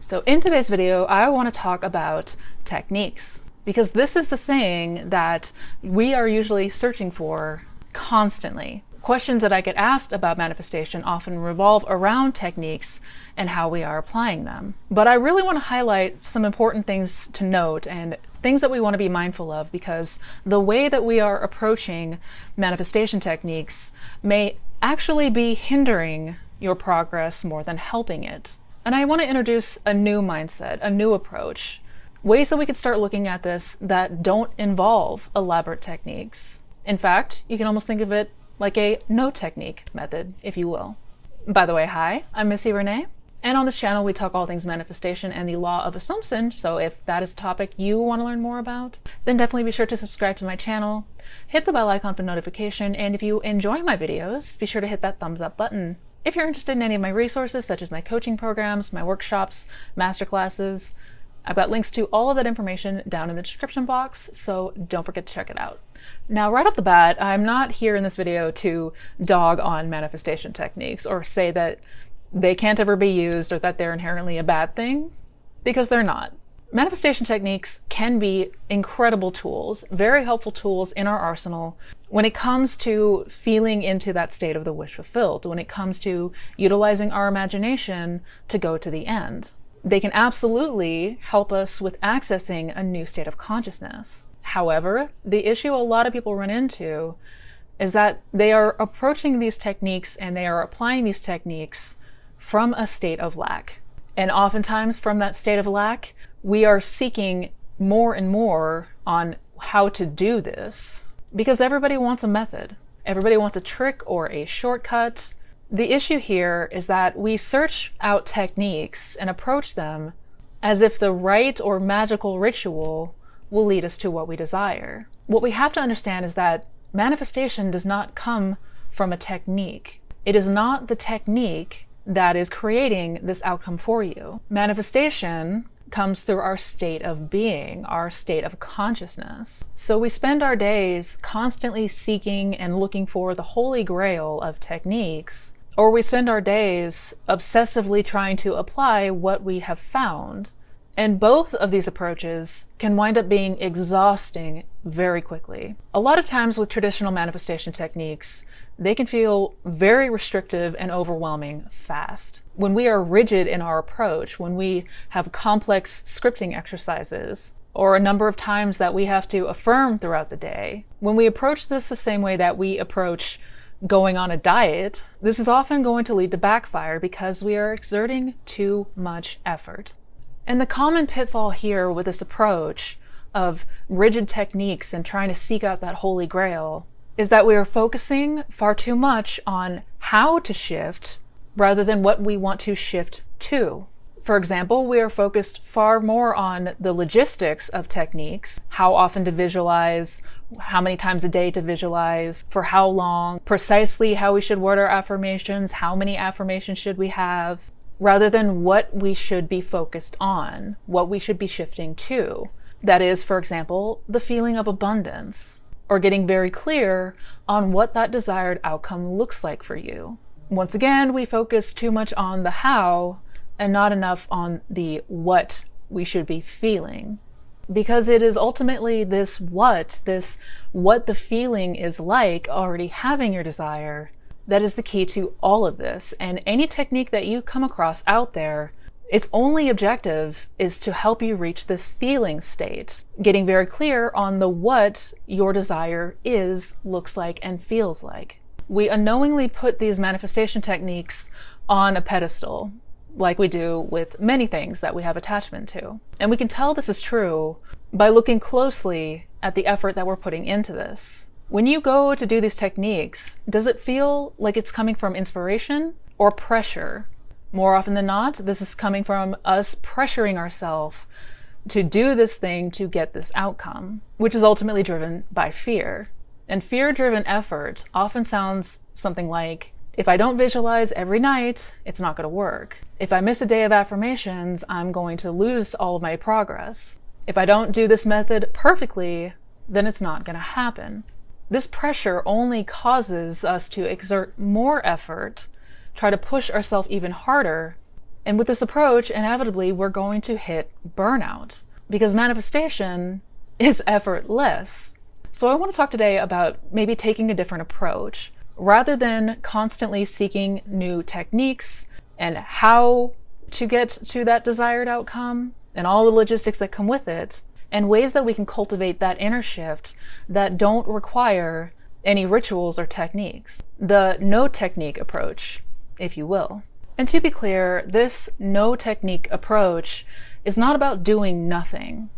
So in today's video, I want to talk about techniques, because this is the thing that we are usually searching for constantly. Questions that I get asked about manifestation often revolve around techniques and how we are applying them. But I really want to highlight some important things to note and things that we want to be mindful of, because the way that we are approaching manifestation techniques may actually be hindering your progress more than helping it. And I want to introduce a new mindset, a new approach, ways that we can start looking at this that don't involve elaborate techniques. In fact, you can almost think of it like a no technique method, if you will. By the way, hi, I'm Missy Renee, and on this channel we talk all things manifestation and the law of assumption, so if that is a topic you want to learn more about, then definitely be sure to subscribe to my channel, hit the bell icon for notification, and if you enjoy my videos, be sure to hit that thumbs up button. If you're interested in any of my resources, such as my coaching programs, my workshops, masterclasses, I've got links to all of that information down in the description box, so don't forget to check it out. Now, right off the bat, I'm not here in this video to dog on manifestation techniques or say that they can't ever be used or that they're inherently a bad thing, because they're not. Manifestation techniques can be incredible tools, very helpful tools in our arsenal when it comes to feeling into that state of the wish fulfilled, when it comes to utilizing our imagination to go to the end. They can absolutely help us with accessing a new state of consciousness. However, the issue a lot of people run into is that they are approaching these techniques and they are applying these techniques from a state of lack. And oftentimes from that state of lack, we are seeking more and more on how to do this, because everybody wants a method. Everybody wants a trick or a shortcut. The issue here is that we search out techniques and approach them as if the right or magical ritual will lead us to what we desire. What we have to understand is that manifestation does not come from a technique. It is not the technique that is creating this outcome for you. Manifestation comes through our state of being, our state of consciousness. So we spend our days constantly seeking and looking for the holy grail of techniques, or we spend our days obsessively trying to apply what we have found. And both of these approaches can wind up being exhausting very quickly. A lot of times with traditional manifestation techniques, they can feel very restrictive and overwhelming fast. When we are rigid in our approach, when we have complex scripting exercises, or a number of times that we have to affirm throughout the day, when we approach this the same way that we approach going on a diet, this is often going to lead to backfire because we are exerting too much effort. And the common pitfall here with this approach of rigid techniques and trying to seek out that holy grail is that we are focusing far too much on how to shift rather than what we want to shift to. For example, we are focused far more on the logistics of techniques, how often to visualize, how many times a day to visualize, for how long, precisely how we should word our affirmations, how many affirmations should we have, rather than what we should be focused on, what we should be shifting to. That is, for example, the feeling of abundance, or getting very clear on what that desired outcome looks like for you. Once again, we focus too much on the how and not enough on the what we should be feeling. Because it is ultimately this what the feeling is like already having your desire, that is the key to all of this. And any technique that you come across out there, its only objective is to help you reach this feeling state, getting very clear on the what your desire is, looks like, and feels like. We unknowingly put these manifestation techniques on a pedestal, like we do with many things that we have attachment to. And we can tell this is true by looking closely at the effort that we're putting into this. When you go to do these techniques, does it feel like it's coming from inspiration or pressure? More often than not, this is coming from us pressuring ourselves to do this thing to get this outcome, which is ultimately driven by fear. And fear-driven effort often sounds something like, if I don't visualize every night, it's not going to work. If I miss a day of affirmations, I'm going to lose all of my progress. If I don't do this method perfectly, then it's not going to happen. This pressure only causes us to exert more effort, try to push ourselves even harder, And with this approach, inevitably, we're going to hit burnout because manifestation is effortless. So I want to talk today about maybe taking a different approach. Rather than constantly seeking new techniques and how to get to that desired outcome and all the logistics that come with it, and ways that we can cultivate that inner shift that don't require any rituals or techniques. The no technique approach, if you will. And to be clear, this no technique approach is not about doing nothing.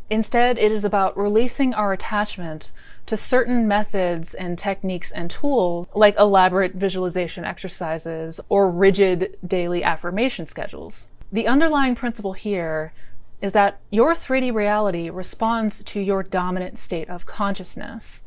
Instead, it is about releasing our attachment to certain methods and techniques and tools like elaborate visualization exercises or rigid daily affirmation schedules. The underlying principle here is that your 3D reality responds to your dominant state of consciousness.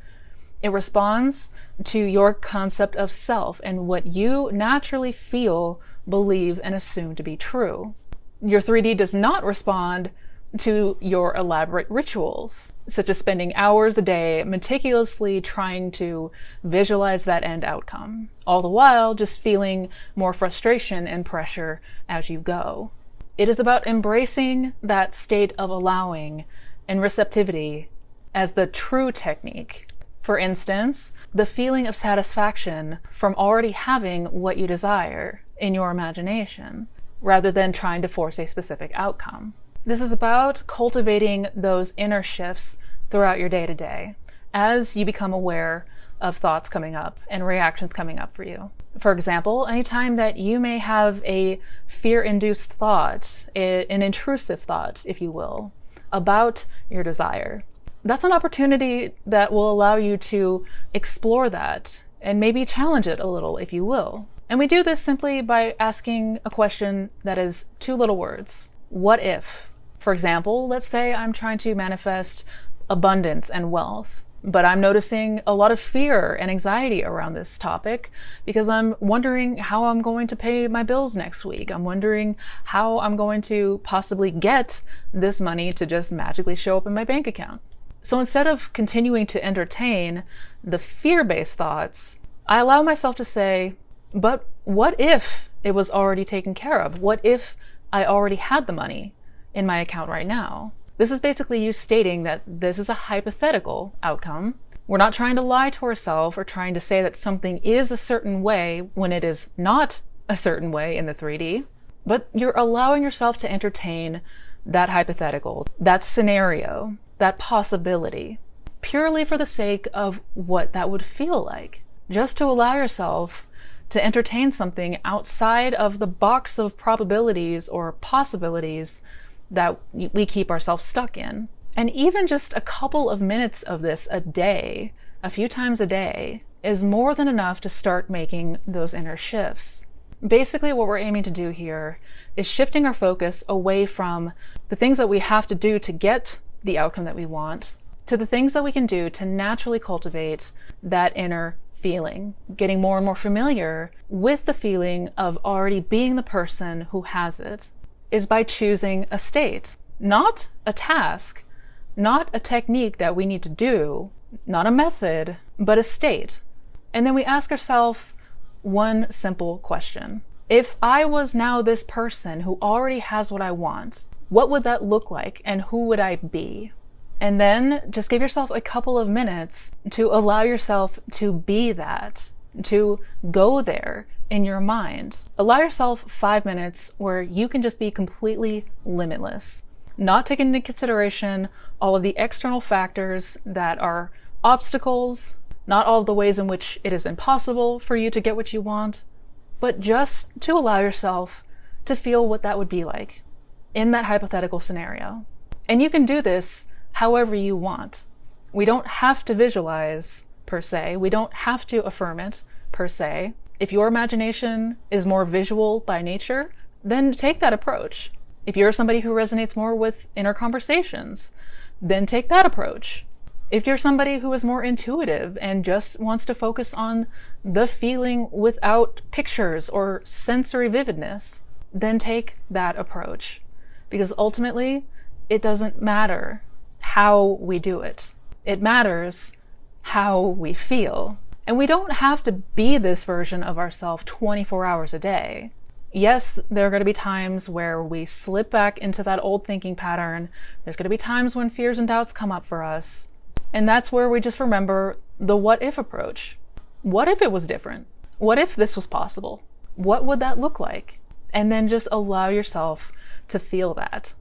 It responds to your concept of self and what you naturally feel, believe, and assume to be true. Your 3D does not respond to your elaborate rituals, such as spending hours a day meticulously trying to visualize that end outcome, all the while just feeling more frustration and pressure as you go. It is about embracing that state of allowing and receptivity as the true technique. For instance, the feeling of satisfaction from already having what you desire in your imagination, rather than trying to force a specific outcome. This is about cultivating those inner shifts throughout your day-to-day as you become aware of thoughts coming up and reactions coming up for you. For example, anytime that you may have a fear-induced thought, an intrusive thought, if you will, about your desire, that's an opportunity that will allow you to explore that and maybe challenge it a little, if you will. And we do this simply by asking a question that is 2 little words. What if? For example, let's say I'm trying to manifest abundance and wealth, but I'm noticing a lot of fear and anxiety around this topic because I'm wondering how I'm going to pay my bills next week. I'm wondering how I'm going to possibly get this money to just magically show up in my bank account. So instead of continuing to entertain the fear-based thoughts, I allow myself to say, but what if it was already taken care of? What if I already had the money in my account right now? This is basically you stating that this is a hypothetical outcome. We're not trying to lie to ourselves or trying to say that something is a certain way when it is not a certain way in the 3D, but you're allowing yourself to entertain that hypothetical, that scenario, that possibility, purely for the sake of what that would feel like. Just to allow yourself to entertain something outside of the box of probabilities or possibilities that we keep ourselves stuck in. And even just a couple of minutes of this a day, a few times a day, is more than enough to start making those inner shifts. Basically, what we're aiming to do here is shifting our focus away from the things that we have to do to get the outcome that we want to the things that we can do to naturally cultivate that inner feeling, getting more and more familiar with the feeling of already being the person who has it, is by choosing a state, not a task, not a technique that we need to do, not a method, but a state. And then we ask ourselves one simple question. If I was now this person who already has what I want, what would that look like and who would I be? And then just give yourself a couple of minutes to allow yourself to be that, to go there in your mind. Allow yourself 5 minutes where you can just be completely limitless, not taking into consideration all of the external factors that are obstacles, not all of the ways in which it is impossible for you to get what you want, but just to allow yourself to feel what that would be like in that hypothetical scenario. And you can do this however you want. We don't have to visualize per se. We don't have to affirm it per se. If your imagination is more visual by nature, then take that approach. If you're somebody who resonates more with inner conversations, then take that approach. If you're somebody who is more intuitive and just wants to focus on the feeling without pictures or sensory vividness, then take that approach. Because ultimately, it doesn't matter how we do it. It matters how we feel. And we don't have to be this version of ourselves 24 hours a day. Yes, there are going to be times where we slip back into that old thinking pattern. There's going to be times when fears and doubts come up for us. And that's where we just remember the what if approach. What if it was different? What if this was possible? What would that look like? And then just allow yourself to feel that.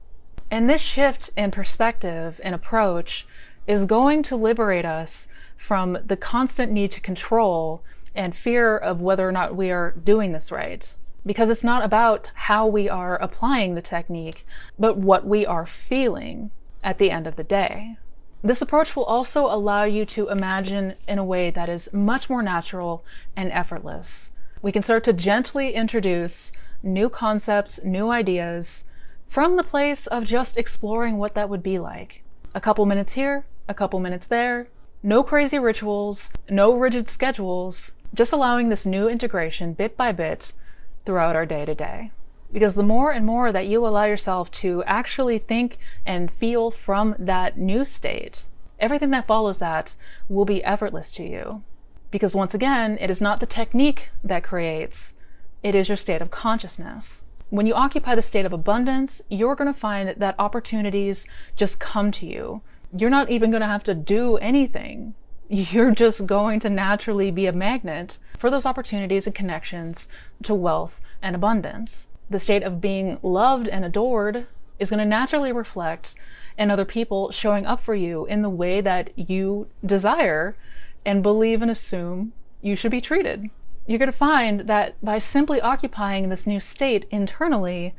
And this shift in perspective and approach is going to liberate us from the constant need to control and fear of whether or not we are doing this right. Because it's not about how we are applying the technique, but what we are feeling at the end of the day. This approach will also allow you to imagine in a way that is much more natural and effortless. We can start to gently introduce new concepts, new ideas, from the place of just exploring what that would be like. A couple minutes here, a couple minutes there, no crazy rituals, no rigid schedules, just allowing this new integration bit by bit throughout our day-to-day. Because the more and more that you allow yourself to actually think and feel from that new state, everything that follows that will be effortless to you. Because once again, it is not the technique that creates, it is your state of consciousness. When you occupy the state of abundance, you're going to find that opportunities just come to you. You're not even going to have to do anything. You're just going to naturally be a magnet for those opportunities and connections to wealth and abundance. The state of being loved and adored is going to naturally reflect in other people showing up for you in the way that you desire and believe and assume you should be treated. You're going to find that by simply occupying this new state internally,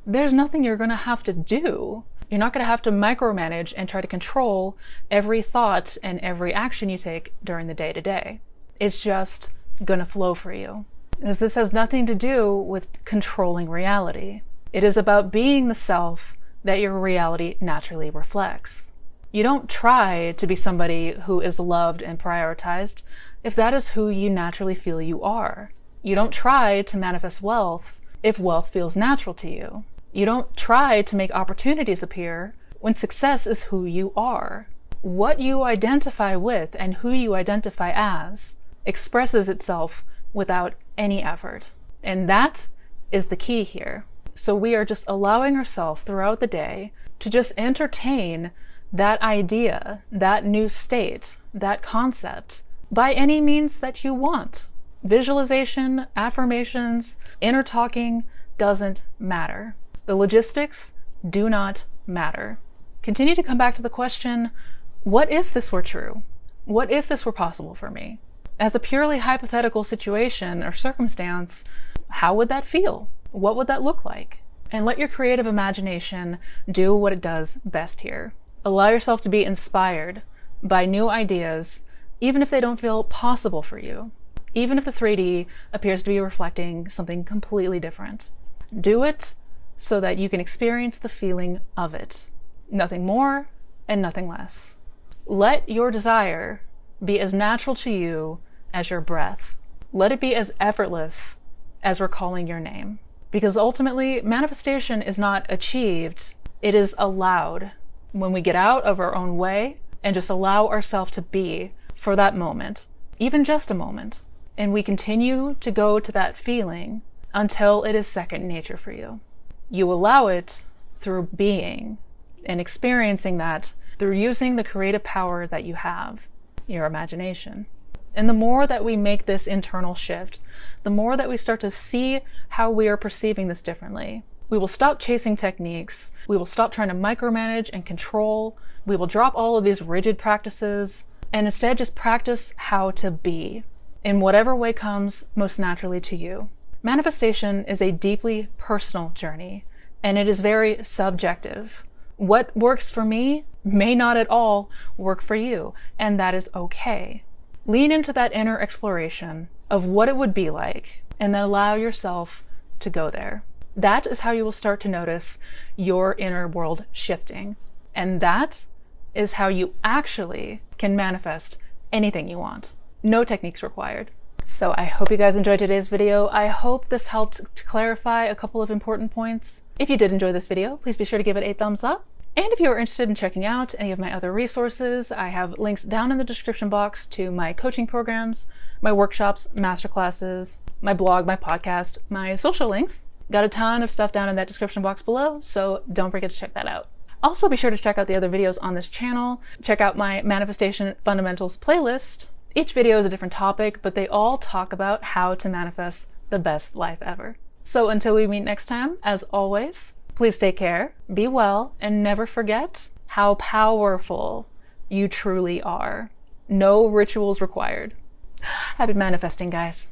there's nothing you're going to have to do. You're not going to have to micromanage and try to control every thought and every action you take during the day-to-day. It's just going to flow for you. Because this has nothing to do with controlling reality. It is about being the self that your reality naturally reflects. You don't try to be somebody who is loved and prioritized if that is who you naturally feel you are. You don't try to manifest wealth if wealth feels natural to you. You don't try to make opportunities appear when success is who you are. What you identify with and who you identify as expresses itself without any effort. And that is the key here. So we are just allowing ourselves throughout the day to just entertain that idea, that new state, that concept, by any means that you want. Visualization, affirmations, inner talking doesn't matter. The logistics do not matter. Continue to come back to the question, what if this were true? What if this were possible for me? As a purely hypothetical situation or circumstance, how would that feel? What would that look like? And let your creative imagination do what it does best here. Allow yourself to be inspired by new ideas, even if they don't feel possible for you, even if the 3D appears to be reflecting something completely different. Do it so that you can experience the feeling of it. Nothing more and nothing less. Let your desire be as natural to you as your breath. Let it be as effortless as recalling your name. Because ultimately, manifestation is not achieved, it is allowed. When we get out of our own way and just allow ourselves to be for that moment, even just a moment, and we continue to go to that feeling until it is second nature for you. You allow it through being and experiencing that through using the creative power that you have, your imagination. And the more that we make this internal shift, the more that we start to see how we are perceiving this differently. We will stop chasing techniques. We will stop trying to micromanage and control. We will drop all of these rigid practices and instead just practice how to be in whatever way comes most naturally to you. Manifestation is a deeply personal journey, and it is very subjective. What works for me may not at all work for you, and that is okay. Lean into that inner exploration of what it would be like, and then allow yourself to go there. That is how you will start to notice your inner world shifting. And that is how you actually can manifest anything you want. No techniques required. So I hope you guys enjoyed today's video. I hope this helped to clarify a couple of important points. If you did enjoy this video, please be sure to give it a thumbs up. And if you are interested in checking out any of my other resources, I have links down in the description box to my coaching programs, my workshops, masterclasses, my blog, my podcast, my social links. Got a ton of stuff down in that description box below, so don't forget to check that out. Also, be sure to check out the other videos on this channel. Check out my Manifestation Fundamentals playlist. Each video is a different topic, but they all talk about how to manifest the best life ever. So until we meet next time, as always, please take care, be well, and never forget how powerful you truly are. No rituals required. Happy manifesting, guys.